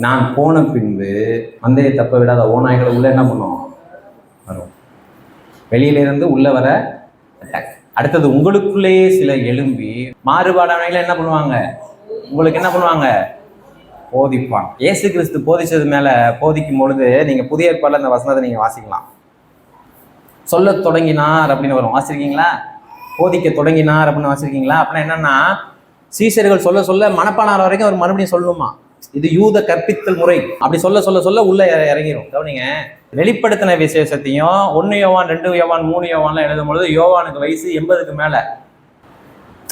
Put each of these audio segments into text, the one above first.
நான் போன பின்பு மந்தையை தப்ப விடாத ஓநாய்களை உள்ள என்ன பண்ணும்? வரும். வெளியிலிருந்து உள்ள வர அட்டாக். அடுத்தது உங்களுக்குள்ளேயே சில எழும்பி மாறுபாடானவங்களை என்ன பண்ணுவாங்க? உங்களுக்கு என்ன பண்ணுவாங்க? போதிப்பான். இயேசு கிறிஸ்து போதிச்சது மேல போதிக்கும் பொழுது நீங்க புதிய ஏற்பாடுல அந்த வசனத்தை நீங்க வாசிக்கலாம். சொல்ல தொடங்கினார் அப்படின்னு வரும், வாசிருக்கீங்களா? போதிக்க தொடங்கினார் அப்படின்னு வாசிருக்கீங்களா? அப்படின்னா என்னன்னா, சீஷர்கள் சொல்ல சொல்ல மனப்பானார் வரைக்கும் அவர் மறுபடியும் சொல்லணுமா. இது யூத கற்பித்தல் முறை. அப்படி சொல்ல சொல்ல சொல்ல உள்ள இறங்கிடும். கவனிங்க, வெளிப்படுத்தின விசேஷத்தையும் 1 யோவான் 2 யோவான் 3 யோவான்லாம் எழுதும் பொழுது யோவானுக்கு வயசு 80க்கு மேல.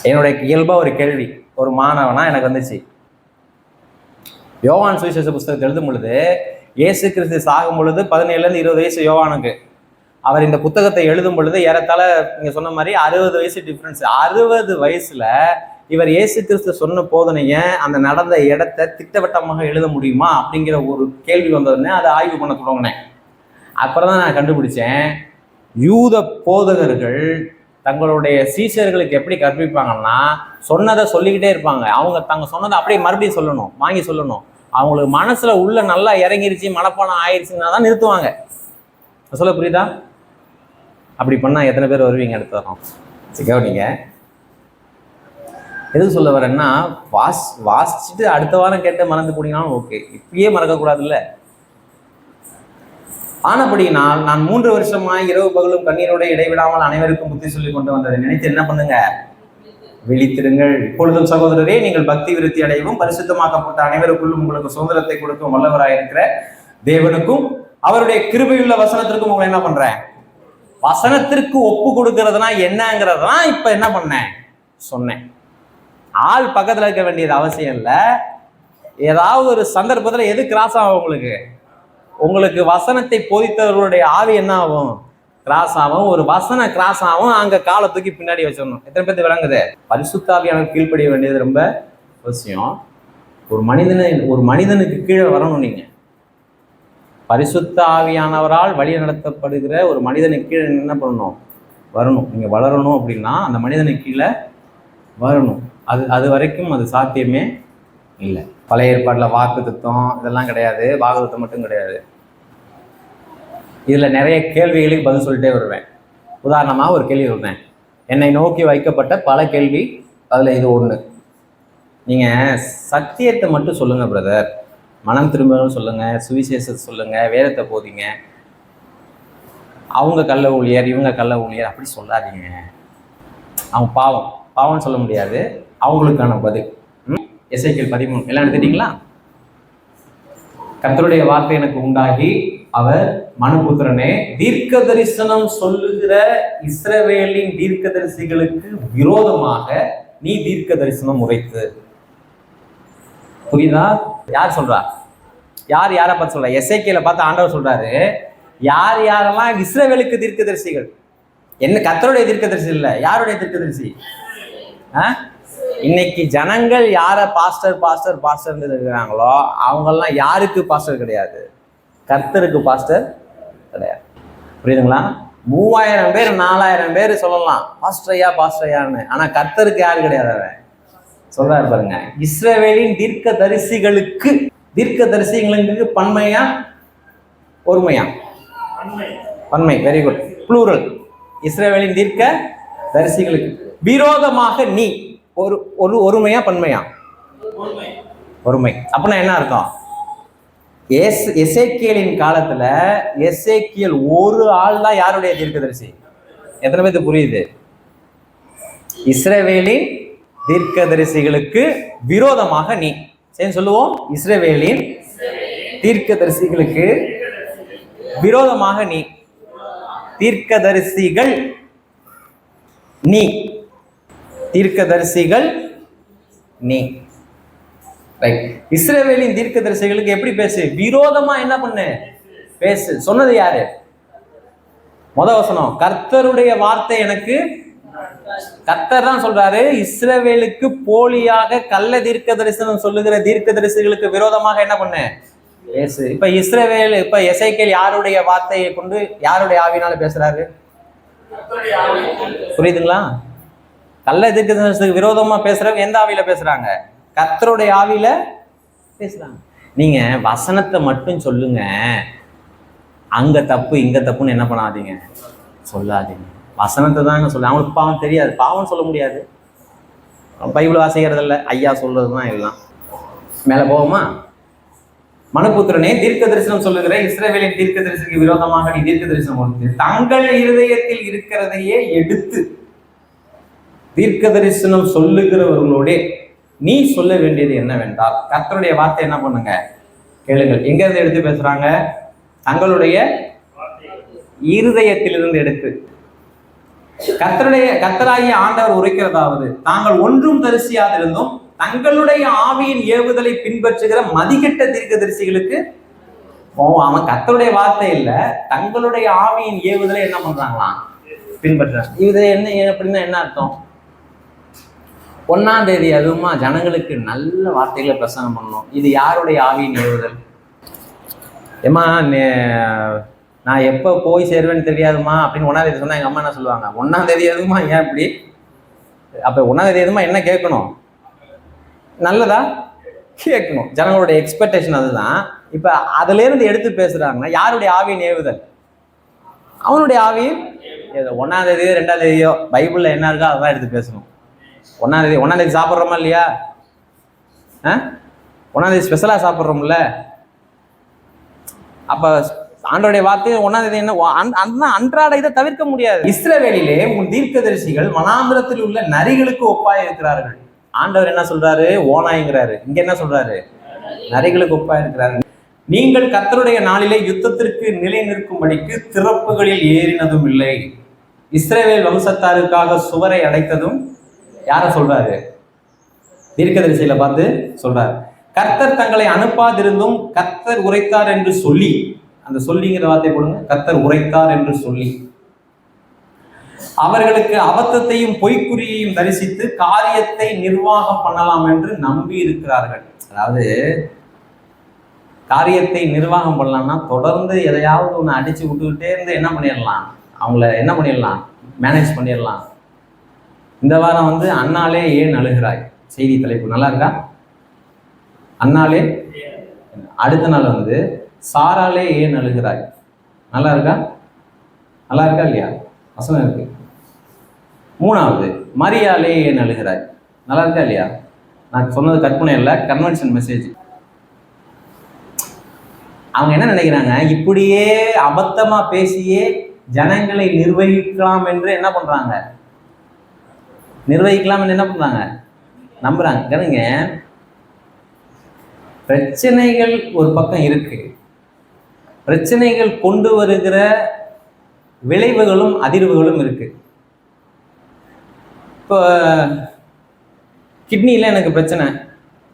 என்னுடைய இயல்பா ஒரு கேள்வி ஒரு மாணவனா எனக்கு வந்துச்சு. யோவான் சுவிசேஷ புஸ்தகத்தை எழுதும் பொழுது இயேசு கிறிஸ்து சாகும் பொழுது 17லேருந்து 20 வயசு யோவானுக்கு. அவர் இந்த புத்தகத்தை எழுதும் பொழுது ஏறத்தாழ நீங்க சொன்ன மாதிரி 60 வயசு டிஃப்ரென்ஸ். 60 வயசுல இவர் இயேசு கிறிஸ்து சொன்ன போதனைய அந்த நடந்த இடத்தை திட்டவட்டமாக எழுத முடியுமா அப்படிங்கிற ஒரு கேள்வி வந்ததுன்னு அதை ஆய்வு பண்ண தொடங்கினேன். அப்புறம் தான் நான் கண்டுபிடிச்சேன், யூத போதகர்கள் தங்களுடைய சீஷர்களுக்கு எப்படி கற்பிப்பாங்கன்னா, சொன்னதை சொல்லிக்கிட்டே இருப்பாங்க. அவங்க தாங்க சொன்னதை அப்படியே மறுபடியும் சொல்லணும், வாங்கி சொல்லணும். அவங்களுக்கு மனசுல உள்ள நல்லா இறங்கிருச்சு, மனப்பாடம் ஆயிடுச்சுன்னா தான் நிறுத்துவாங்க. சொல்ல புரியுதா? அப்படி பண்ணா எத்தனை பேர் வருவீங்க அடுத்த வாரம்? கவனிங்க, எதுக்கு சொல்ல வரேன்னா, வாசிச்சுட்டு அடுத்த வாரம் கேட்டு மறந்து போனீங்கன்னாலும் ஓகே, இப்பயே மறக்கக்கூடாதுல்ல. ஆனபடினால் நான் 3 வருஷமாய் இரவு பகலும் கண்ணீரோட இடைவிடாமல் அனைவருக்கும் புத்தி சொல்லி கொண்டு வந்ததை நினைத்து என்ன பண்ணுங்க? விழித்திருங்கள். இப்பொழுதும் சகோதரரே, நீங்கள் பக்தி விருத்தி அடையவும் பரிசுத்தமாக்கப்பட்ட அனைவருக்குள்ளும் உங்களுக்கு சுதந்திரத்தை கொடுக்கும் வல்லவராயிருக்கிற தேவனுக்கும் அவருடைய கிருபையுள்ள வசனத்திற்கும் உங்களை என்ன பண்றேன்? வசனத்திற்கு ஒப்பு கொடுக்கறதுனா என்னங்கிறதுனா இப்ப என்ன பண்ணேன் சொன்னேன். ஆள் பக்கத்துல இருக்க வேண்டியது அவசியம் இல்லை. ஏதாவது ஒரு சந்தர்ப்பத்துல எது கிராஸ் ஆகும்? உங்களுக்கு வசனத்தை போதித்தவர்களுடைய ஆவி என்ன ஆகும்? கிராஸ் ஆகும். ஒரு வசன கிராஸ் ஆகும், அங்க காலை தூக்கி பின்னாடி வச்சிடணும். எத்தனை பேருக்கு விளங்குது? பரிசுத்தாவியானவர் கீழ்ப்படிய வேண்டியது ரொம்ப அவசியம். ஒரு மனிதனுக்கு கீழே வரணும். நீங்க பரிசுத்த ஆவியானவரால் வழி நடத்தப்படுகிற ஒரு மனிதனுக்கு கீழே என்ன பண்ணணும்? வரணும். நீங்க வளரணும் அப்படின்னா அந்த மனிதனுக்கு கீழே வரணும். அது வரைக்கும் அது சாத்தியமே இல்லை. பழைய ஏற்பாட்டில் வாக்குத்தத்தம் இதெல்லாம் கிடையாது, வாக்குத்தத்தம் மட்டும் கிடையாது. இதுல நிறைய கேள்விகளுக்கு பதில் சொல்லிட்டே வருவேன். உதாரணமாக ஒரு கேள்வி சொல்றேன், என்னை நோக்கி வைக்கப்பட்ட பல கேள்வி, அதுல இது ஒண்ணு. நீங்க சத்தியத்தை மட்டும் சொல்லுங்க பிரதர், மனம் திரும்பவும் சொல்லுங்க, சுவிசேஷத்தை சொல்லுங்க, வேதத்தை போதிங்க, அவங்க கள்ள ஊழியர் இவங்க கள்ள ஊழியர் அப்படி சொல்லாதீங்க. அவங்க பாவம்னு சொல்ல முடியாது. அவங்களுக்கான பதில் எசேக்கியேல் 13 எல்லாம் எடுத்துட்டீங்களா? கர்த்தருடைய வார்த்தை எனக்கு உண்டாகி, அவர் மனுபுத்திரனே, தீர்க்க தரிசனம் சொல்லுகிற இஸ்ரவேலின் தீர்க்க தரிசிகளுக்கு விரோதமாக நீ தீர்க்க தரிசனம் உரைத்து. புரியுதா? யார் சொல்றா? யாரை பார்த்து சொல்றா? எசேக்கியேலை பார்த்து ஆண்டவர் சொல்றாரு, யாரெல்லாம் இஸ்ரவேலுக்கு தீர்க்க தரிசிகள். என்ன கர்த்தருடைய தீர்க்க தரிசி இல்லை, யாருடைய தீர்க்க தரிசி? இன்னைக்கு ஜனங்கள் யார பாஸ்டர் இருக்கிறாங்களோ அவங்கெல்லாம் யாருக்கு பாஸ்டர் கிடையாது? கர்த்தருக்கு பாஸ்டர் கிடையாது. புரியுதுங்களா? 3000 பேர் 4000 பேர் சொல்லலாம் பாஸ்டரையான்னு, ஆனா கர்த்தருக்கு யாரு கிடையாது. அவன் சொல்றாரு பாருங்க, இஸ்ரவேலின் தீர்க்க தரிசிகளுக்கு பன்மையா ஒருமையா? பன்மை. Very good, plural. இஸ்ரவேலின் தீர்க்க தரிசிகளுக்கு விரோதமாக நீ ஒருமையா பன்மையா? ஒருமை. அப்படின்னா என்ன அர்த்தம்? எசேக்கியேலின் காலத்துல எசேக்கியேல் ஒரு ஆள் தான் யாருடைய தீர்க்கதரிசி? எத்தனை பேருக்கு புரியுது? இஸ்ரவேலின் தீர்க்கதரிசிகளுக்கு விரோதமாக நீ. சரி சொல்லுவோம், இஸ்ரவேலின் தீர்க்கதரிசிகளுக்கு விரோதமாக நீ. தீர்க்கதரிசிகள் நீ, தீர்க்கதரிசிகள் நீ. ரைட். இஸ்ரவேலின் தீர்க்கதரிசிகளுக்கு எப்படி பேசு? விரோதமா என்ன பண்ணு? பேசு. சொன்னது யாரு? முதல் வசனம், கர்த்தருடைய வார்த்தை எனக்கு. கர்த்தர் தான் சொல்றாரு, இஸ்ரவேலுக்கு போலியாக கள்ள தீர்க்க தரிசனம் சொல்லுகிற தீர்க்க தரிசிகளுக்கு விரோதமாக என்ன பண்ணு? பேசு. இப்ப எசேக்கியேல் யாருடைய வார்த்தையை கொண்டு யாருடைய ஆவினால பேசுறாரு? புரியுதுங்களா? கள்ள தீர்க்கதரிசிக்கு விரோதமா பேசுறவங்க எந்த ஆவியில பேசுறாங்க? கர்த்தருடைய ஆவியில பேசுறாங்க. நீங்க வசனத்தை மட்டும் சொல்லுங்க, அங்க தப்பு இங்க தப்புன்னு என்ன பண்ணாதீங்க, சொல்லாதீங்க. வசனத்தை தாங்க சொல்ல. அவனுக்கு பாவம் தெரியாது, பாவம் சொல்ல முடியாது. பைபிள் வாசிக்கிறதில்ல, ஐயா சொல்றதுதான் எல்லாம். மேல போவோமா? மனுபுத்திரனே, தீர்க்க தரிசனம் சொல்லுகிற இஸ்ரவேலின் தீர்க்க தரிசனத்துக்கு விரோதமாக நீ தீர்க்க தரிசனம் கொடுத்து தங்கள் இருதயத்தில் இருக்கிறதையே எடுத்து தீர்க்க தரிசனம் சொல்லுகிறவர்களோட நீ சொல்ல வேண்டியது என்னவென்றால், கர்த்தருடைய வார்த்தை என்ன பண்ணுங்க, கேளுங்கள். எங்க இருந்து எடுத்து பேசுறாங்க? தங்களுடைய இருதயத்திலிருந்து எடுத்து. கர்த்தராகிய ஆண்டவர் உரைக்கிறதாவது, தாங்கள் ஒன்றும் தரிசியாதிருந்தும் தங்களுடைய ஆவியின் ஏவுதலை பின்பற்றுகிற மதிக்கெட்ட தீர்க்கதரிசிகளுக்கு, அவன் கர்த்தருடைய வார்த்தை இல்ல, தங்களுடைய ஆவியின் ஏவுதலை என்ன பண்றாங்களாம், பின்பற்றுறாங்க. இது என்ன அப்படின்னா என்ன அர்த்தம்? 1ஆம் தேதி அதுவுமா ஜனங்களுக்கு நல்ல வார்த்தைகளை பிரசங்கம் பண்ணணும். இது யாருடைய ஆவியின் ஏவுதல்? ஏமா நான் எப்போ போய் சேருவேன்னு தெரியாதுமா அப்படின்னு 1ஆம் தேதி சொன்னா எங்க அம்மா என்ன சொல்லுவாங்க? 1ஆம் தேதி எதுமா, ஏன் இப்படி? அப்ப 1ஆம் தேதி எதுமா என்ன கேட்கணும்? நல்லதா கேட்கணும். ஜனங்களுடைய எக்ஸ்பெக்டேஷன் அதுதான். இப்ப அதுல இருந்து எடுத்து பேசுறாங்கன்னா யாருடைய ஆவியின் ஏவுதல்? அவனுடைய ஆவியின். 1ஆம் தேதியோ 2ஆம் தேதியோ பைபிள்ல என்ன இருக்கோ அதான் எடுத்து பேசணும். 1ஆம் தேதி சாப்பிட்றோமா இல்லையா? 1ஆம் தேதி ஸ்பெஷலா சாப்பிட்றோம்ல. அப்ப ஆண்டோடைய வார்த்தை 1ஆம் தேதி என்ன அன்றாட இதை தவிர்க்க முடியாது. இஸ்ரவேலிலே உன் தீர்க்கதரிசிகள் வனாந்திரத்தில் உள்ள நரிகளுக்கு ஒப்பாய் இருக்கிறார்கள். ஆண்டவர் என்ன சொல்றாரு? ஓநாய்ங்கிறாரு. இங்க என்ன சொல்றாரு? நரிகளுக்கு ஒப்பாய் இருக்கிறார்கள். நீங்கள் கர்த்தருடைய நாளிலே யுத்தத்திற்கு நிலை நிற்கும்படிக்கு திறப்புகளில் ஏறினதும் இல்லை, இஸ்ரவேல் வம்சத்தாருக்காக சுவரை அடைத்ததும் யார சொல்றாரு? தீர்க்கதரிசியில பார்த்து சொல்றாரு. கர்த்தர் தங்களை அனுப்பாதிருந்தும் கர்த்தர் உரைத்தார் என்று சொல்லி, அந்த சொல்லிங்கிற வார்த்தை கொடுங்க, கர்த்தர் உரைத்தார் என்று சொல்லி அவர்களுக்கு அபத்தத்தையும் பொய்க்குறியையும் தரிசித்து காரியத்தை நிர்வாகம் பண்ணலாம் என்று நம்பி இருக்கிறார்கள். அதாவது காரியத்தை நிர்வாகம் பண்ணலாம்னா தொடர்ந்து எதையாவது ஒன்று அடிச்சு விட்டுக்கிட்டே இருந்து என்ன பண்ணிடலாம், அவங்கள என்ன பண்ணிடலாம், மேனேஜ் பண்ணிடலாம். இந்த வாரம் அண்ணாலே ஏன் அழுகிறாய் செய்தி தலைப்பு நல்லா இருக்கா? அண்ணாலே. அடுத்த நாள் சாராலே ஏன் அழுகிறாய் நல்லா இருக்கா? நல்லா இருக்கா இல்லையா? வசனம் இருக்கு. 3வது மரியாலே ஏன் அழுகிறாய் நல்லா இருக்கா இல்லையா? நான் சொன்னது கற்பனை இல்லை, கன்வென்ஷன் மெசேஜ். அவங்க என்ன நினைக்கிறாங்க, இப்படியே அபத்தமா பேசியே ஜனங்களை நிர்வகிக்கலாம் என்று என்ன பண்றாங்க, நிர்வகிக்கலாம் என்று என்ன பண்றாங்க, நம்புறாங்க. கேளுங்க, பிரச்சனைகள் ஒரு பக்கம் இருக்கு, பிரச்சனைகள் கொண்டு வருகிற விளைவுகளும் அதிர்வுகளும் இருக்கு. இப்போ கிட்னியில் எனக்கு பிரச்சனை,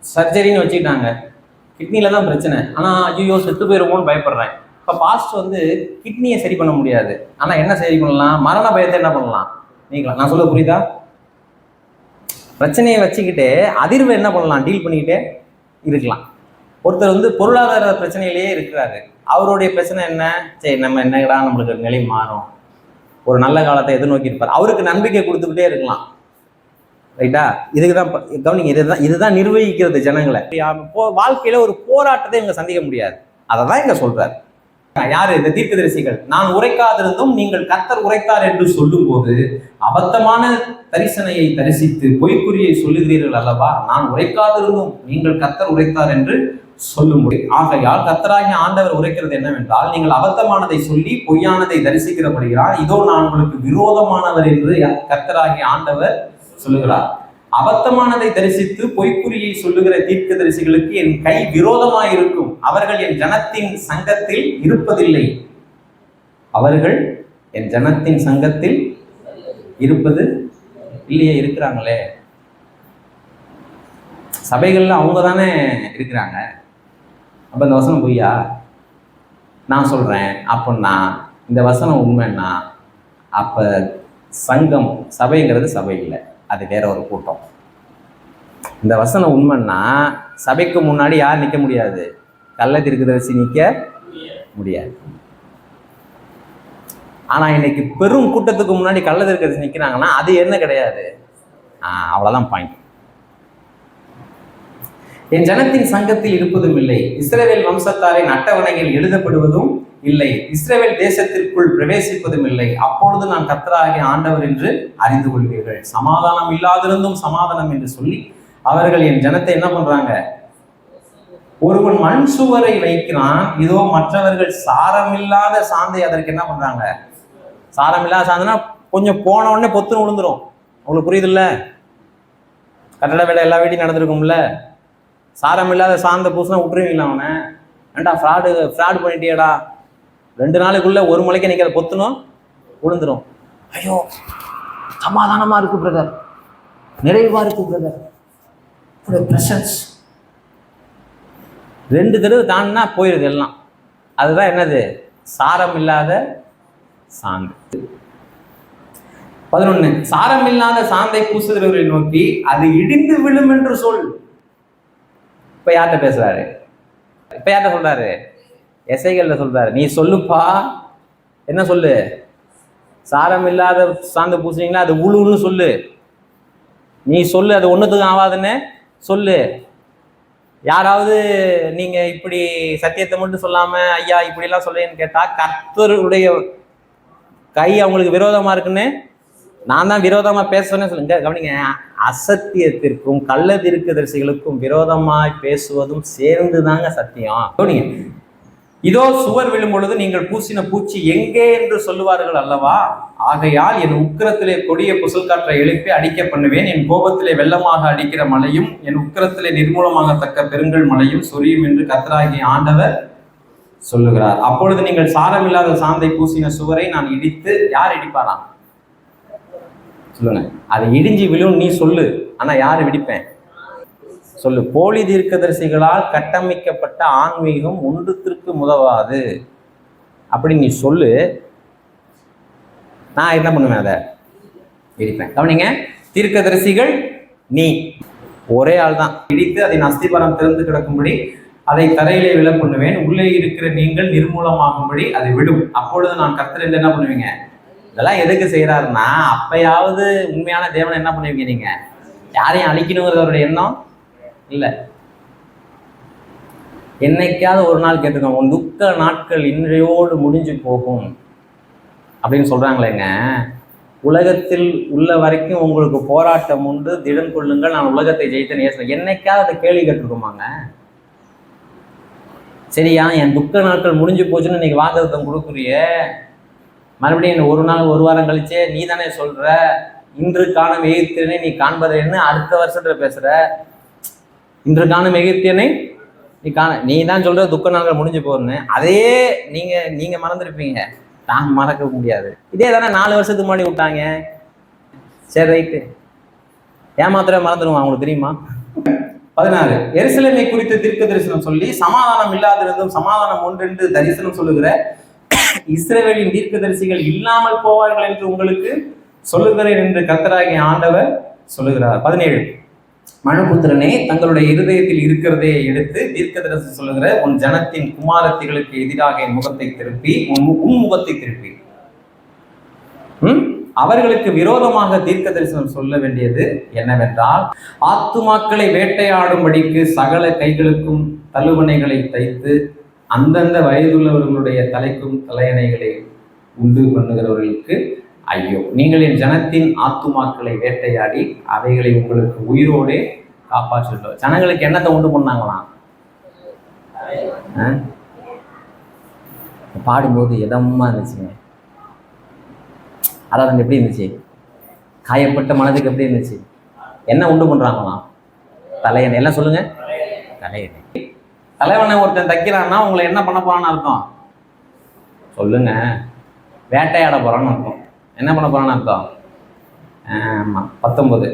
சர்ஜரின்னு வச்சுக்கிட்டாங்க, கிட்னியில் தான் பிரச்சனை. ஆனால் ஐயோ செத்து போயிடுவோன்னு பயப்படுறேன். இப்போ பாஸ்ட் கிட்னியை சரி பண்ண முடியாது, ஆனால் என்ன சரி பண்ணலாம், மரண பயத்தை என்ன பண்ணலாம், நீக்கலாம். நான் சொல்ல புரியுதா? பிரச்சனையை வச்சுக்கிட்டு அதிர்வை என்ன பண்ணலாம், டீல் பண்ணிக்கிட்டே இருக்கலாம். ஒருத்தர் பொருளாதார பிரச்சனையிலேயே இருக்கிறாரு, அவருடைய பிரச்சனை என்ன, சரி நம்ம என்னடா நம்மளுக்கு நிலை மாறும், ஒரு நல்ல காலத்தை எதிர்நோக்கி இருப்பார், அவருக்கு நம்பிக்கை கொடுத்துக்கிட்டே இருக்கலாம். ரைட்டா? இதுக்குதான் கவனிங்க, இதுதான் நிர்வகிக்கிறது ஜனங்களை. வாழ்க்கையில ஒரு போராட்டத்தை இவங்க சந்திக்க முடியாது. அதை தான் இங்க சொல்றாரு. யாரு? இந்த தீர்க்கதரிசிகள். நான் உரைக்காதிருந்தும் நீங்கள் கர்த்தர் உரைத்தார் என்று சொல்லும் போது அபத்தமான தரிசனையை தரிசித்து பொய்க்குறியை சொல்லுகிறீர்கள் அல்லவா? நான் உரைக்காதிருந்தும் நீங்கள் கர்த்தர் உரைத்தார் என்று சொல்லும் போது, ஆகையால் கர்த்தராகிய ஆண்டவர் உரைக்கிறது என்னவென்றால், நீங்கள் அபத்தமானதை சொல்லி பொய்யானதை தரிசிக்கிறபடியால் இதோ நான் உங்களுக்கு விரோதமானவர் என்று கர்த்தராகிய ஆண்டவர் சொல்லுகிறார். அபத்தமானதை தரிசித்து பொய்க்குறியை சொல்லுகிற தீர்க்கதரிசிகளுக்கு என் கை விரோதமாயிருக்கும், அவர்கள் என் ஜனத்தின் சங்கத்தில் இருப்பதில்லை. அவர்கள் என் ஜனத்தின் சங்கத்தில் இருப்பது இல்லையே? இருக்கிறாங்களே, சபைகள்ல அவங்க தானே இருக்கிறாங்க. அப்ப இந்த வசனம் பொய்யா? நான் சொல்றேன், அப்படின்னா இந்த வசனம் உண்மைன்னா அப்ப சங்கம், சபைங்கிறது சபை இல்லை, அது வேற ஒரு கூட்டம். இந்த வசனம் உண்மைன்னா சபைக்கு முன்னாடி யார் நிற்க முடியாது, கள்ள தீர்க்கதரிசி நிற்க முடியாது. ஆனா இன்னைக்கு பெரும் கூட்டத்துக்கு முன்னாடி கள்ள தீர்க்கதரிசி நிற்கிறாங்கன்னா அது என்ன கிடையாது, அவ்வளவுதான் பாயிண்ட். என் ஜனத்தின் சங்கத்தில் இருப்பதும் இல்லை, இஸ்ரவேல் வம்சத்தாரின் அட்டவணையில் எழுதப்படுவதும் இல்லை, இஸ்ரவேல் தேசத்திற்குள் பிரவேசிப்பதும் இல்லை. அப்பொழுது நான் கர்த்தராகிய ஆண்டவர் என்று அறிந்து கொள்வீர்கள். சமாதானம் இல்லாதிருந்தும் சமாதானம் என்று சொல்லி அவர்கள் என் ஜனத்தை என்ன பண்றாங்க? ஒருவன் மண் சுவரை வைக்கிறான், இதோ மற்றவர்கள் சாரமில்லாத சாந்தை அதற்கு என்ன பண்றாங்க? சாரமில்லாத சாந்தனா கொஞ்சம் போன உடனே பொத்துன்னு விழுந்துரும். உங்களுக்கு புரியுது இல்ல? கட்டட வேலை எல்லா வீட்டையும் நடந்திருக்கும்ல. சாரமில்லாத சாந்த பூசினா விட்டுருவீங்களா? அவனை ஏன்டா ஃப்ராடு பண்ணிட்டியடா, 2 நாளுக்குள்ள ஒரு மலைக்கு நிற்கிற பொத்துனும் விழுந்துரும். ஐயோ சமாதானமா இருக்கு பிரதர், நிறைவா இருக்கு பிரதர், பிரசன்ஸ் 2 தடவை தாண்டினா போயிடுது எல்லாம். அதுதான் என்னது? சாரம் இல்லாத சாந்து. 11, சாரம் இல்லாத சாந்தை பூசுகிறவர்களை நோக்கி அது இடிந்து விழும் என்று சொல். இப்ப யார்கிட்ட பேசுறாரு? இப்ப யார்கிட்ட சொல்றாரு? எசைகள்ல சொல்றாரு. நீ சொல்லுப்பா, என்ன சொல்லு? சாரம் இல்லாத சாந்தை பூசுனீங்களா, அது உழுன்னு சொல்லு. நீ சொல்லு, அது ஒண்ணுத்துக்கும் ஆகாதுன்னு சொல்லு. யாராவது நீங்க இப்படி சத்தியத்தை மட்டும் சொல்லாம ஐயா இப்படி எல்லாம் சொல்றேன்னு கேட்டா கர்த்தருடைய கை அவங்களுக்கு விரோதமா இருக்குன்னு நான் தான் விரோதமா பேசுறேன்னு சொல்லுங்க. கவனிங்க, அசத்தியத்திற்கும் கள்ள தீர்க்கதரிசிகளுக்கும் விரோதமாய் பேசுவதும் சேர்ந்துதாங்க சத்தியம். கவனிங்க, இதோ சுவர் விழும் பொழுது நீங்கள் பூசின பூச்சி எங்கே என்று சொல்லுவார்கள் அல்லவா? ஆகையால் என் உக்கிரத்திலே கொடிய புசல் காற்றை எழுப்பி அடிக்க பண்ணுவேன், என் கோபத்திலே வெள்ளமாக அடிக்கிற மழையும் என் உக்கிரத்திலே நிர்மூலமாகத்தக்க பெருங்கல் மழையும் சொரியும் என்று கர்த்தராகிய ஆண்டவர் சொல்லுகிறார். அப்பொழுது நீங்கள் சாரமில்லாத சாந்தை பூசின சுவரை நான் இடித்து, யார் இடிப்பாராம்? சொல்லுங்க. அதை இடிஞ்சு விழும் நீ சொல்லு, ஆனா யாரு விடிப்பேன் சொல்லு. போலி தீர்க்கதரிசிகளால் கட்டமைக்கப்பட்ட ஆன்மீகம் ஒன்றுத்திற்கு உதவாது அப்படி நீ சொல்லு, நான் என்ன பண்ணுவேன்? அதை இடிப்பேன். கவனிங்க, தீர்க்கதரிசிகள் நீ ஒரே ஆள் தான். இடித்து அதை அஸ்திபாரம் திறந்து கிடக்கும்படி அதை தரையிலே விழ பண்ணுவேன், உள்ளே இருக்கிற நீங்கள் நிர்மூலமாகும்படி அதை விடும். அப்பொழுது நான் கர்த்தர் என்று என்ன பண்ணுவீங்க? இதெல்லாம் எதுக்கு செய்யறாருன்னா, அப்பயாவது உண்மையான தேவனை என்ன பண்ணுவீங்க? நீங்க யாரையும் அழிக்கணுங்கிறது அவருடைய எண்ணம் இல்லை. என்னைக்காவது ஒரு நாள் கேட்டுக்கோங்க, உன் துக்க நாட்கள் இன்றையோடு முடிஞ்சு போகும் அப்படின்னு சொல்றாங்களேங்க. உலகத்தில் உள்ள வரைக்கும் உங்களுக்கு போராட்டம் உண்டு, திடன் கொள்ளுங்கள், நான் உலகத்தை ஜெயித்தேன் ஏசுறேன். என்னைக்காவது அதை கேள்வி கேட்டுருக்கோமாங்க? சரியா, என் துக்க நாட்கள் முடிஞ்சு போச்சுன்னு இன்னைக்கு வாக்குத்தத்தம் கொடுக்குறிய, மறுபடியும் ஒரு நாள் ஒரு வாரம் கழிச்சே நீ தானே சொல்ற இன்று காணும் எகிப்தியனை நீ காண்பதேன்னு அடுத்த வருஷத்துல பேசுற. இன்று காணும் எகிப்தியனை நீ தான் சொல்ற துக்க நாட்கள் முடிஞ்சு போறன்னு. அதே நீங்க மறந்துருப்பீங்க, நான் மறக்க முடியாது. இதே தானே 4 வருஷத்துக்கு முன்னாடி விட்டாங்க. சரி ரைட்டு, ஏமாத்திர மறந்துடுவான், அவங்களுக்கு தெரியுமா? 16, எருசலேமை குறித்து தீர்க்க தரிசனம் சொல்லி சமாதானம் இல்லாதிருந்தும் சமாதானம் ஒன்றென்று தரிசனம் சொல்லுகிற இஸ்ரவேலின் தீர்க்கதரிசிகள் இல்லாமல் போவார்கள் என்று உங்களுக்கு சொல்லுகிறேன் என்று கர்த்தராகிய ஆண்டவர் சொல்லுகிறார். 17, மனுபுத்திரனே, தங்களுடைய இருதயத்தில் இருக்கிறதே எடுத்து தீர்க்கதரிசனம் சொல்லுகிற உன் ஜனத்தின் குமாரத்திகளுக்கு எதிராக என் முகத்தை திருப்பி உன் முகத்தை திருப்பி அவர்களுக்கு விரோதமாக தீர்க்க தரிசனம் சொல்ல வேண்டியது என்னவென்றால், ஆத்துமாக்களை வேட்டையாடும்படிக்கு சகல கைகளுக்கும் தள்ளுவனைகளை தைத்து அந்தந்த வயதுள்ளவர்களுடைய தலைக்கும் தலையணைகளை உண்டு பண்ணுகிறவர்களுக்கு ஐயோ. நீங்கள் என் ஜனத்தின் ஆத்துமாக்களை வேட்டையாடி அவைகளை உங்களுக்கு உயிரோடே காப்பாற்றுள்ளோம். ஜனங்களுக்கு என்னத்தை உண்டு பண்ணாங்களாம்? பாடும்போது இதமா இருந்துச்சுங்க. அதாவது எப்படி இருந்துச்சு? காயப்பட்ட மனதுக்கு எப்படி இருந்துச்சு? என்ன உண்டு பண்றாங்களாம்? தலையணை. எல்லாம் சொல்லுங்க, தலையணை. தலைவனை ஒருத்தன் தைக்கிறான்னா உங்களை என்ன பண்ண போறான்னு அர்த்தம் சொல்லுங்க? வேட்டையாட போறான்னு அர்த்தம். என்ன பண்ண போறான்னு அர்த்தம்? ஆமா. 19,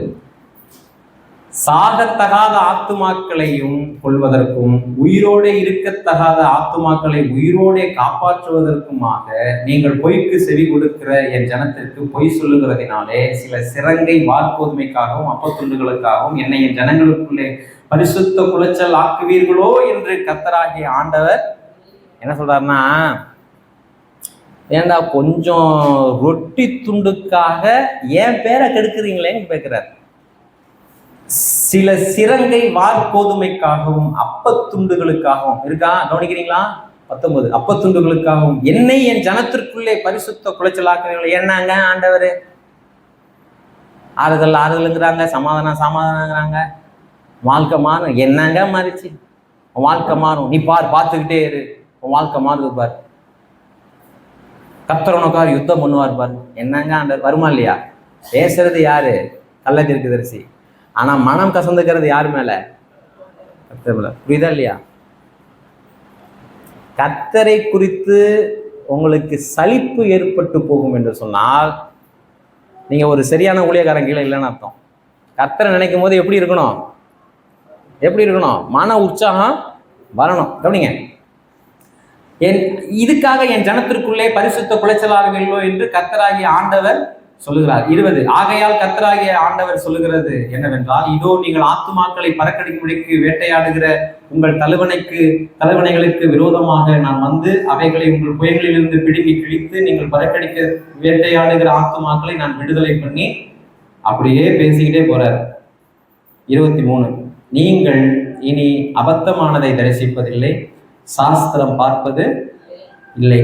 சாகத்தகாத ஆத்துமாக்களையும் கொள்வதற்கும் உயிரோடே இருக்கத்தகாத ஆத்துமாக்களை உயிரோடே காப்பாற்றுவதற்குமாக நீங்கள் பொய்க்கு செவி கொடுக்கிற என் ஜனத்திற்கு பொய் சொல்லுகிறதினாலே சில சிறங்கை வார்கோதுமைக்காகவும் அப்பத்துண்டுகளுக்காகவும் என்னை என் ஜனங்களுக்குள்ளே பரிசுத்த குலைச்சல் ஆக்குவீர்களோ என்று கர்த்தராகிய ஆண்டவர் என்ன சொல்றாருன்னா, ஏண்டா கொஞ்சம் ரொட்டி துண்டுக்காக என் பேரை கெடுக்குறீங்களேன்னு கேட்கிறார். சில சிறங்கை வார்கோதுமைக்காகவும் அப்பத்துண்டுகளுக்காகவும் இருக்கா, கவனிக்கிறீங்களா? 19 அப்பத்துண்டுகளுக்காகவும் என்னை என் ஜனத்திற்குள்ளே பரிசுத்த குலைச்சலாக்குறீங்களே. என்னங்க ஆண்டவர் ஆறுதல் ஆறுதலுங்கிறாங்க, சமாதானம் சமாதானங்கிறாங்க, வாழ்க்கை மாறும். என்னங்க மாறிச்சு? வாழ்க்கை மாறும், நீ பார், பார்த்துக்கிட்டே இரு, உன் வாழ்க்கை மாறுது பார். கர்த்தர் யுத்தம் பண்ணுவார் பார். என்னங்க ஆண்டவர்? வருமா இல்லையா? பேசுறது யாரு? கள்ள தீர்க்கதரிசி. ஆனா மனம் கசந்துக்கிறது யாரு மேல? கர்த்தர் மேல. புரியுதா இல்லையா? கர்த்தரை குறித்து உங்களுக்கு சலிப்பு ஏற்பட்டு போகும் என்று சொன்னால் நீங்க ஒரு சரியான ஊழியக்காரன் கீழே இல்லைன்னு அர்த்தம். கர்த்தரை நினைக்கும் போது எப்படி இருக்கணும்? எப்படி இருக்கணும்? மன உற்சாகம் வரணும். கவனிங்க, இதுக்காக என் ஜனத்திற்குள்ளே பரிசுத்த குலைச்சலாகுவீர்களோ என்று கர்த்தராகிய ஆண்டவர் சொல்லுகிறார். 20 ஆகையால் கர்த்தராகிய ஆண்டவர் சொல்லுகிறது என்னவென்றால், இதோ நீங்கள் ஆத்துமாக்களை பறக்கடிக்கும்படிக்கு வேட்டையாடுகிற உங்கள் தலைவனைகளுக்கு விரோதமாக நான் வந்து அவைகளை உங்கள் புயங்களிலிருந்து பிடுங்கி கிழித்து நீங்கள் பறக்கடிக்க வேட்டையாடுகிற ஆத்துமாக்களை நான் விடுதலை பண்ணி, அப்படியே பேசிக்கிட்டே போறார். 23 நீங்கள் இனி அபத்தமானதை தரிசிப்பதில்லை, சாஸ்திரம் பார்ப்பது இல்லை.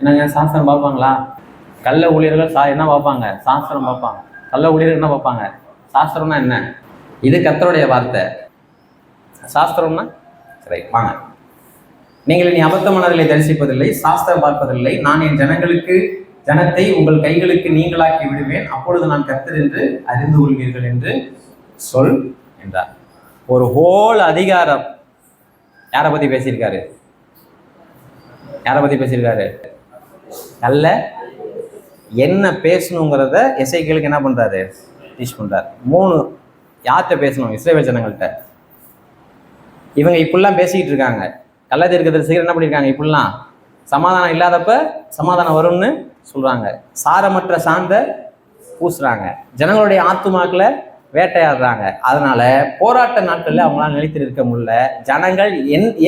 என்னங்க சாஸ்திரம் பார்ப்பாங்களா? கள்ள ஊழியர்கள் என்ன பார்ப்பாங்க? சாஸ்திரம் பார்ப்பாங்க. கள்ள ஊழியர்கள் என்ன பார்ப்பாங்க? சாஸ்திரம்னா என்ன? இது கர்த்தருடைய வார்த்தை. சாஸ்திரம்னா சரி, வாங்க. நீங்கள் இனி அபத்தமானவர்களை தரிசிப்பதில்லை, சாஸ்திரம் பார்ப்பதில்லை, நான் என் ஜனத்தை உங்கள் கைகளுக்கு நீங்களாக்கி விடுவேன், அப்பொழுது நான் கர்த்தர் என்று அறிந்து கொள்வீர்கள் என்று சொல் என்றார். ஒரு ஹோல் அதிகாரம் யாரை பத்தி பேசியிருக்காரு? யாரை பத்தி பேசியிருக்காரு? நல்ல என்ன பேசணுங்கிறத எசேக்கியேலுக்கு என்ன பண்றாரு? டீச் பண்றாரு. 3 யார்கிட்ட பேசணும்? இஸ்ரவேல் ஜனங்கள்கிட்ட. இவங்க இப்படிலாம் பேசிக்கிட்டு இருக்காங்க. கள்ள தீர்க்கதரிசிகள் என்ன பண்ணியிருக்காங்க? இப்படிலாம் சமாதானம் இல்லாதப்ப சமாதானம் வரும்னு சொல்றாங்க, சாரமற்ற சாந்த பூசுறாங்க, ஜனங்களுடைய ஆத்துமாக்களை வேட்டையாடுறாங்க. அதனால போராட்ட நாட்கள்ல அவங்களால நிலைத்து நிற்க முடியல. ஜனங்கள்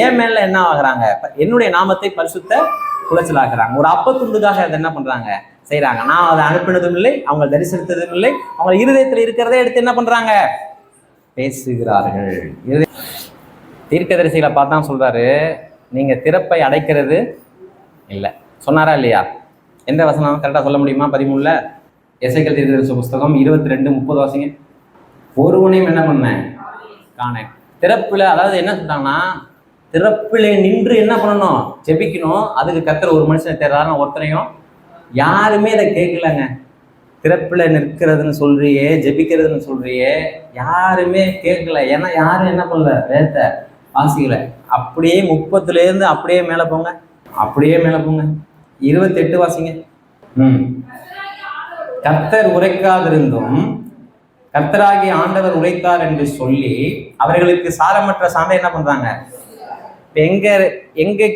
ஏன் மேல என்ன ஆகுறாங்க? என்னுடைய நாமத்தை பரிசுத்த குலைச்சலாக்குறாங்க. ஒரு அப்பத்துண்டுக்காக அதை என்ன பண்றாங்க? செய்யறாங்க. நான் அதை அனுப்பினதும் இல்லை, அவங்க தரிசனித்ததும் இல்லை, அவங்க இருதயத்தில் இருக்கிறதே எடுத்து என்ன பண்றாங்க? பேசுகிறார்கள். தீர்க்கதரிசிகளை பார்த்தா சொல்றாரு, நீங்க திறப்பை அடைக்கிறது இல்லை. சொன்னாரா இல்லையா? எந்த வசனம் கரெக்டா சொல்ல முடியுமா? 13 எசேக்கியேல் தீர்க்கதரிசி புஸ்தகம் 22:30 வாசிங்க. ஒருவனையும் என்ன பண்ணேன்? காணேன். திறப்புல, அதாவது என்ன சொல்றாங்கன்னா, திறப்புல நின்று என்ன பண்ணணும்? ஜெபிக்கணும். அதுக்கு கர்த்தர் ஒரு மனுஷனை தேர்றாருன்னு ஒருத்தனையும் யாருமே இதை கேட்கலங்க. திறப்புல நிற்கிறதுன்னு சொல்றியே, ஜெபிக்கிறதுன்னு சொல்றியே, யாருமே கேட்கல. ஏன்னா யாரும் என்ன பண்ணல? வேதத்தை வாசிக்கல. அப்படியே 30 அப்படியே மேல போங்க, அப்படியே மேல போங்க. 28 வாசிங்க. கர்த்தர் உரைக்காதிருந்தும் கர்த்தராகிய ஆண்டவர் உரைத்தார் என்று சொல்லி அவர்களுக்கு சாரமற்ற சாந்தை என்ன பண்றாங்க?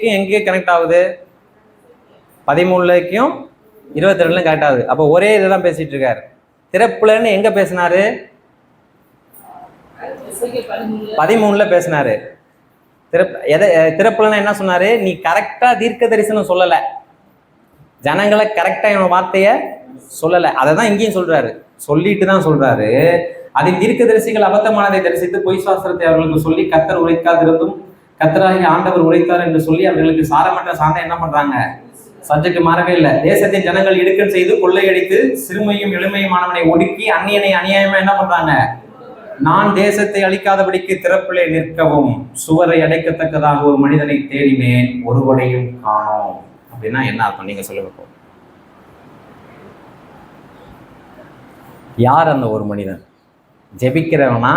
எங்கே கனெக்ட் ஆகுது? 13க்கும் 22 கனெக்ட் ஆகுது. அப்போ ஒரே இதுதான் பேசிட்டு இருக்காரு. திறப்புலன்னு எங்க பேசினாரு? 13 பேசினாரு. திறப்புலன்னு என்ன சொன்னாரு? நீ கரெக்டா தீர்க்க தரிசனம் சொல்லல, ஜனங்களை கரெக்டா என் வார்த்தைய சொல்லல. அதை தான் இங்கேயும் சொல்றாரு. சொல்லிட்டு தான் சொல்றாரு, அதில் தீர்க்கதரிசிகள் அபத்தமானதை தரிசித்து பொய் சாஸ்திரத்தை அவர்களுக்கு சொல்லி கர்த்தர் உரைக்காதிருந்தும் கர்த்தராகிய ஆண்டவர் உரைத்தார் என்று சொல்லி அவர்களுக்கு சாரமற்ற சாந்தை என்ன பண்றாங்க? சப்ஜெக்ட் மாறவே இல்லை. தேசத்தின் ஜனங்கள் இடுக்கல் செய்து கொள்ளையடித்து சிறுமையும் எளிமையுமானவனை ஒடுக்கி அந்நியனை அநியாயமா என்ன பண்றாங்க? நான் தேசத்தை அழிக்காதபடிக்கு திறப்பிலே நிற்கவும் சுவரை அடைக்கத்தக்கதாக ஒரு மனிதனை தேடினேன், ஒருவனையும் காணோம். அப்படின்னா என்ன அர்த்தம்? நீங்க சொல்லுங்க. யார் அந்த ஒரு மனிதன்? ஜெபிக்கிறவனா,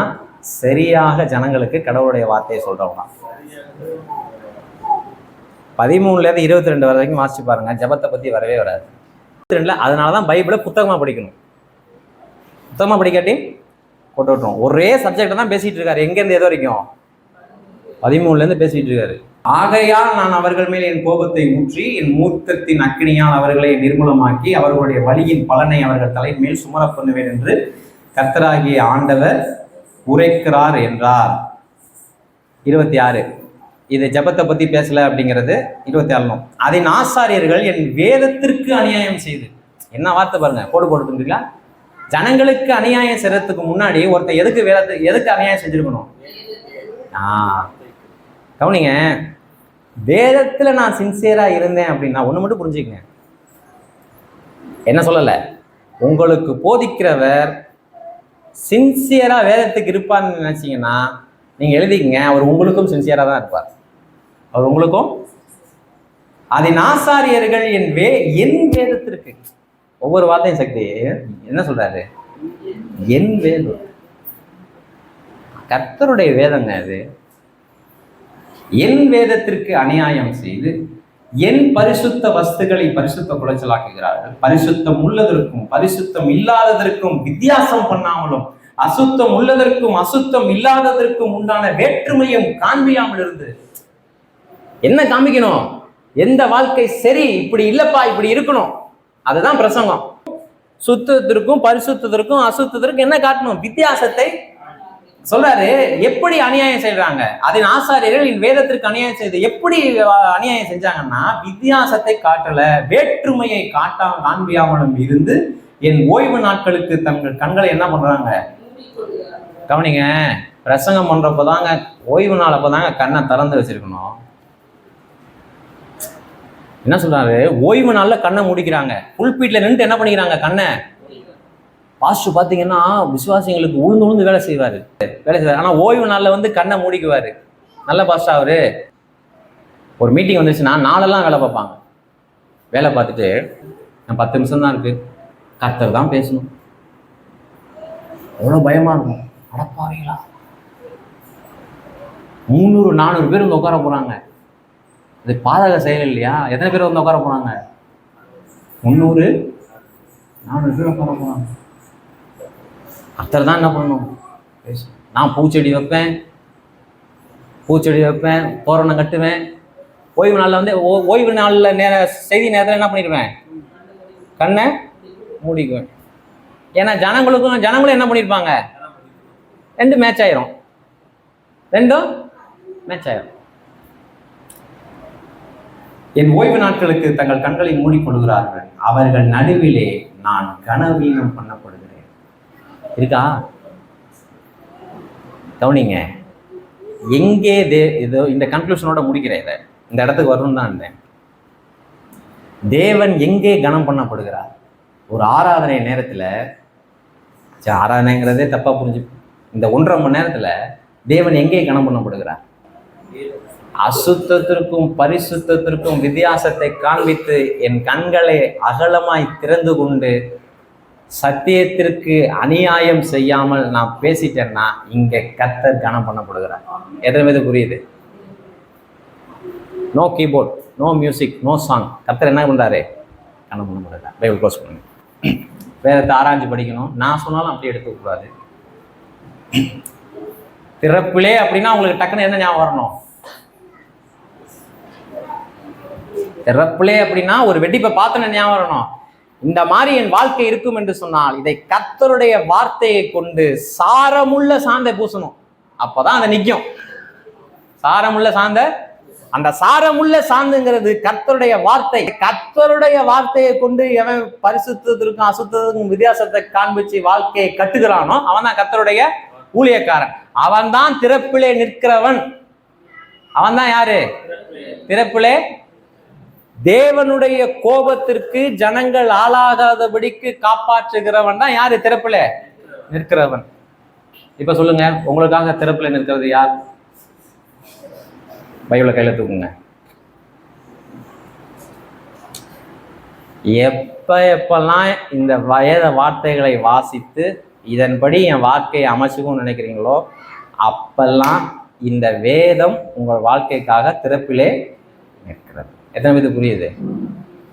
சரியாக ஜனங்களுக்கு கடவுளுடைய வார்த்தையை சொல்றவனா. 13 22 வரைக்கும் வாசிச்சு பாருங்க. ஜபத்தை பத்தி வரவே வராது. 22 அதனாலதான் பைபிளை புத்தகமா படிக்கணும். புத்தகமா படிக்காட்டி போட்டு விட்டுரும். ஒரே சப்ஜெக்ட் தான் பேசிட்டு இருக்காரு. எங்க இருந்து எது வரைக்கும்? 13 பேசிட்டு இருக்காரு. ஆகையால் நான் அவர்கள் மேல் என் கோபத்தை ஊற்றி என் மூர்க்கத்தின் அக்கினியால் அவர்களை நிர்மூலமாக்கி அவர்களுடைய வழியின் பலனை அவர்கள் தலை மேல் சுமர பண்ணுவேன் என்று கர்த்தராகிய ஆண்டவர் உரைக்கிறார் என்றார். 26 இது ஜபத்தை பத்தி பேசல அப்படிங்கிறது. 26 அதன் ஆசாரியர்கள் என் வேதத்திற்கு அநியாயம் செய்து, என்ன வார்த்தை பாருங்க, போட்டுருக்கீங்களா? ஜனங்களுக்கு அநியாயம் செய்யறதுக்கு முன்னாடி ஒருத்தர் எதுக்கு அநியாயம் செஞ்சிருக்கணும்? கவனிங்க, வேதத்துல நான் சின்சியரா இருந்தேன் அப்படின்னா ஒண்ணு மட்டும் புரிஞ்சுக்கங்க. என்ன சொல்லல, உங்களுக்கு போதிக்கிறவர் சின்சியரா வேதத்துக்கு இருப்பார்னு நினைச்சீங்கன்னா நீங்க எழுதிக்கங்க, அவர் உங்களுக்கும் சின்சியரா தான் இருப்பார். அவர் உங்களுக்கும். அதன் ஆசாரியர்கள் என் வேதத்திற்கு, ஒவ்வொரு வார்த்தையும் சக்தி என்ன சொல்றாரு? என் வேதம், கர்த்தருடைய வேதங்க அது. என் வேதத்திற்கு அநியாயம் செய்து என் பரிசுத்த வஸ்துக்களை பரிசுத்த குலைச்சலாக்குகிறார்கள். பரிசுத்தம் உள்ளதற்கும் பரிசுத்தம் இல்லாததற்கும் வித்தியாசம் பண்ணாமலும் அசுத்தம் உள்ளதற்கும் அசுத்தம் இல்லாததற்கும் உண்டான வேற்றுமையும் காண்பியாமல் இருந்து. என்ன காமிக்கணும்? எந்த வாழ்க்கை சரி, இப்படி இல்லப்பா, இப்படி இருக்கணும், அதுதான் பிரசங்கம். சுத்தத்திற்கும் பரிசுத்தத்திற்கும் அசுத்தத்திற்கும் என்ன காட்டணும்? வித்தியாசத்தை சொல்றாரு. எப்படி அநியாயம் செய்யறாங்க? அதன் ஆசாரியர்கள் என் வேதத்திற்கு அநியாயம் செய்து எப்படி அநியாயம் செஞ்சாங்கன்னா, வித்தியாசத்தை காட்டல, வேற்றுமையை காண்பியாமலும் இருந்து என் ஓய்வு நாட்களுக்கு தங்கள் கண்களை என்ன பண்றாங்க? கவனிங்க, பிரசங்கம் பண்றப்பதாங்க, ஓய்வு நாள் அப்பதாங்க கண்ணை திறந்து வச்சிருக்கணும். என்ன சொல்றாரு? ஓய்வு நாள்ல கண்ணை மூடிக்கிறாங்க. புல்பீட்ல நின்று என்ன பண்ணிக்கிறாங்க? கண்ணை. பாஸ்டர் பாத்தீங்கன்னா விசுவாசிங்களுக்கு உழுந்து வேலை செய்வாரு. ஆனா ஓய்வு நாள்ல கண்ணை மூடிக்குவாரு. நல்ல பாஸ்டர் அவரு. ஒரு மீட்டிங் வந்துச்சுன்னா நாளெல்லாம் வேலை பார்ப்பாங்க. வேலை பார்த்துட்டு 10 நிமிஷம் தான் இருக்கு, கர்த்தர் தான் பேசணும். எவ்வளவு பயமா இருக்கும். அடப்பாவீங்களா, 300-400 பேர் உட்கார போறாங்க. அது பாதக செயல் இல்லையா? எத்தனை பேர் உட்கார போறாங்க? 300-400 பேர் உட்கார போறாங்க. கர்த்தர் தான் என்ன பண்ணணும்? நான் பூச்செடி வைப்பேன், தோரணம் கட்டுவேன். ஓய்வு நாளில் ஓய்வு நாளில் செய்தி நேரத்தில் என்ன பண்ணிடுவேன்? கண்ணை மூடிக்குவேன். ஏன்னா ஜனங்களும் என்ன பண்ணியிருப்பாங்க? ரெண்டும் மேட்ச் ஆயிரும். என் ஓய்வு நாட்களுக்கு தங்கள் கண்களை மூடிக்கொள்கிறார்கள், அவர்கள் நடுவிலே நான் கனவீனம் பண்ணப்படுகிறேன். இருக்கா? கவனிங்க, எங்கே இதோ இந்த கன்க்ளூஷனோட முடிக்கிறேன். இந்த இடத்துக்கு வரணும் தான் இருந்தேன். தேவன் எங்கே கனம் பண்ணப்படுகிறார்? ஒரு ஆராதனை நேரத்துல, ஆராதனைங்கிறதே தப்பா புரிஞ்சு, இந்த 1.5 மணி நேரத்துல தேவன் எங்கே கனம் பண்ணப்படுகிறார்? அசுத்தத்திற்கும் பரிசுத்தத்திற்கும் வித்தியாசத்தை காண்பித்து என் கண்களை அகலமாய் திறந்து கொண்டு சத்தியத்திற்கு அநியாயம் செய்யாமல் நான் பேசிட்டேன்னா இங்க கர்த்தர் கனம் பண்ணப்படுகிறார். எத்தனை பேருக்கு புரியுது? No keyboard, no music, no song. கர்த்தர் என்ன பண்றாரு? கனம் பண்ணப்படுகிறார். பைபிள் க்ளோஸ் பண்ணுங்க. வேதத்தை ஆராய்ச்சி படிக்கணும். நான் சொன்னாலும் அப்படி எடுத்துக்கூடாது. திறப்பிலே அப்படின்னா உங்களுக்கு டக்குன்னு என்ன ஞாபகம் வரணும்? திறப்பிலே அப்படின்னா ஒரு வெடிப்பை பார்த்தன ஞாபகம் வரணும். இந்த மாதிரி என் வாழ்க்கை இருக்கும் என்று சொன்னால் இதை கர்த்தருடைய வார்த்தையை கொண்டு சாரமுள்ள சாந்தை பூசணும். அப்பதான் அதை நிற்கும். சாரமுள்ள சாந்த, அந்த சாரமுள்ள சாந்துங்கிறது கர்த்தருடைய வார்த்தை. கர்த்தருடைய வார்த்தையை கொண்டு எவன் பரிசுத்தத்திற்கும் அசுத்தத்திற்கும் வித்தியாசத்தை காண்பிச்சு வாழ்க்கையை கட்டுகிறானோ அவன் தான் கர்த்தருடைய ஊழியக்காரன். அவன் தான் திறப்பிலே நிற்கிறவன். அவன் தான் யாரு? திறப்பிலே தேவனுடைய கோபத்திற்கு ஜனங்கள் ஆளாகாதபடிக்கு காப்பாற்றுகிறவன் தான் யாரு? திறப்புல நிற்கிறவன். இப்ப சொல்லுங்க, உங்களுக்காக திறப்புல நிற்கிறது யார்? பைபிளை கையில தூக்குங்க. எப்பெல்லாம் இந்த வேத வார்த்தைகளை வாசித்து இதன்படி என் வாழ்க்கையை அமைச்சுக்கும்னு நினைக்கிறீங்களோ அப்பெல்லாம் இந்த வேதம் உங்கள் வாழ்க்கைக்காக திறப்பிலே நிற்கிறது. எத்தனை பேருக்கு புரியுது?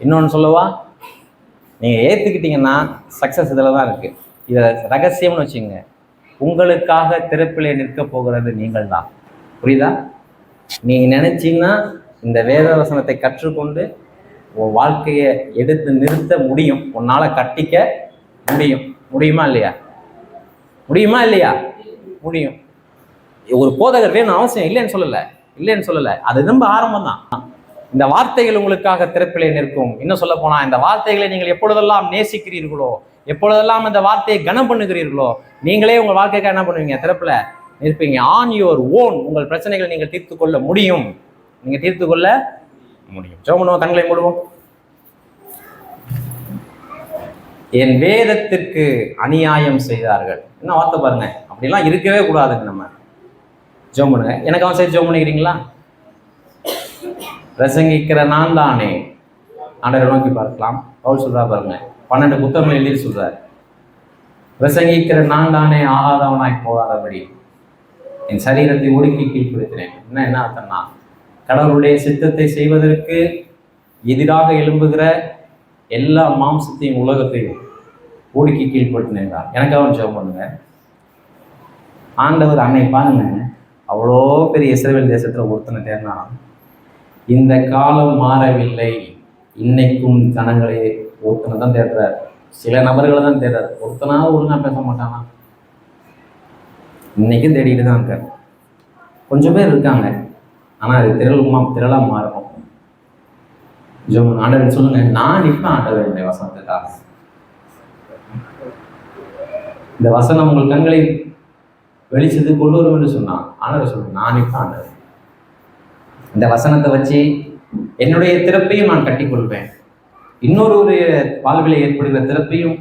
இன்னொன்று சொல்லவா? நீங்கள் ஏற்றுக்கிட்டீங்கன்னா சக்ஸஸ் இதில் தான் இருக்குது. இதை ரகசியம்னு வச்சுங்க. உங்களுக்காக திறப்பிலே நிற்க போகிறது நீங்கள் தான். புரியுதா? நீங்கள் நினைச்சீங்கன்னா இந்த வேத வசனத்தை கற்றுக்கொண்டு உன் வாழ்க்கையை எடுத்து நிறுத்த முடியும். உன்னால் கட்டிக்க முடியும். முடியுமா இல்லையா? முடியும். ஒரு போதகர் வேணும் அவசியம் இல்லைன்னு சொல்லலை. அது ரொம்ப ஆரம்பம் தான். இந்த வார்த்தைகள் உங்களுக்காக திறப்பிலே நிற்கும். இன்னும் சொல்ல போனா, இந்த வார்த்தைகளை நீங்கள் எப்பொழுதெல்லாம் நேசிக்கிறீர்களோ, எப்பொழுதெல்லாம் இந்த வார்த்தையை கனம் பண்ணுகிறீர்களோ, நீங்களே உங்கள் வாழ்க்கைக்காக என்ன பண்ணுவீங்க? திறப்புல நிற்பீங்க. ஆன் யுவர் ஓன் உங்கள் பிரச்சனைகளை நீங்கள் தீர்த்து கொள்ள முடியும். நீங்க தீர்த்து கொள்ள முடியும். ஜெபம் பண்ணுவோம், கண்களை மூடுவோம். என் வேதத்திற்கு அநியாயம் செய்தார்கள். என்ன வார்த்தை பாருங்க, அப்படிலாம் இருக்கவே கூடாதுங்க. நம்ம ஜெபம் பண்ணுங்க. எனக்கு அவன் சரி ஜெபம் பண்ணிக்கிறீங்களா? பிரசங்கிக்கிற நான் தானே. ஆண்டவரை நோக்கி பார்க்கலாம். பவுல் சொல்றா பாருங்க, 12 புத்தகங்கள் எழுதி சொல்றாரு, பிரசங்கிக்கிற நான் தானே ஆகாதவனாய் போகாதபடி என் சரீரத்தை ஒடுக்கி கீழ்ப்படுத்தினேன். என்ன அர்த்தம்னா, கடவுளுடைய சித்தத்தை செய்வதற்கு எதிராக எழும்புகிற எல்லா மாம்சத்தையும் உலகத்தையும் ஒடுக்கி கீழ்ப்படுத்தினேன். எனக்கு அவன் ஜெபம் பண்ணுங்க. ஆண்டவர் அன்னை பாருங்க, அவ்வளோ பெரிய இஸ்ரவேல் தேசத்துல ஒருத்தனை தேர்னா, இந்த காலம் மாறவில்லை, இன்னைக்கும் ஜனங்களை ஒருத்தனை தான் தேடுறார், சில நபர்களை தான் தேடுறார். ஒருத்தனா ஒழுங்கா பேச மாட்டானா? இன்னைக்கும் தேடிட்டு தான் இருக்கார். கொஞ்சம் பேர் இருக்காங்க, ஆனா அது திரளா மாறும். ஆண்டவர் சொல்லுங்க, நான் நிற்பேன் ஆண்டவர் என்னுடைய வசனத்துக்காக. இந்த வசனம் உங்கள் கண்களை வெளிச்சத்து கொண்டு வரும் என்று சொன்னான். ஆண்டவர் சொல்லுங்க, நான் நிற்பேன் ஆண்டவர். இந்த வசனத்தை வச்சு என்னுடைய திறப்பையும் நான் கட்டிக்கொள்வேன். இன்னொரு வாழ்வில் ஏற்படுகிற திறப்பையும்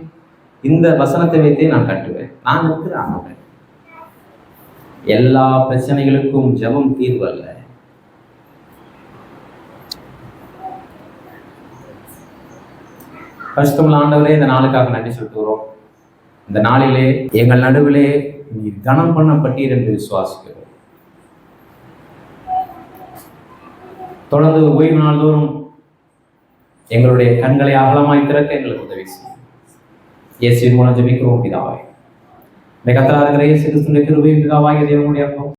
இந்த வசனத்தை வைத்தே நான் கட்டுவேன். நான் நிற்கிறேன். எல்லா பிரச்சனைகளுக்கும் ஜெபம் தீர்வு அல்ல. பரிசுத்தமுள்ள ஆண்டவரே, இந்த நாளுக்காக நன்றி சொல்லுகிறோம். இந்த நாளிலே எங்கள் நடுவிலே நீர் கனம் பண்ணப்பட்டீர் என்று விசுவாசிக்கிறோம். தொடர்ந்து ஓய்வு நாள்தோறும் எங்களுடைய கண்களை அகலமாய் திறக்க எங்களுக்கு உதவி செய்யும். இயேசுவின் மூலம் ஜெபிக்கிறோம் பிதாவே. இந்த கர்த்தராகிய இயேசு கிறிஸ்துவின் கிருபையும் பிதாவாகிய தேவனுடைய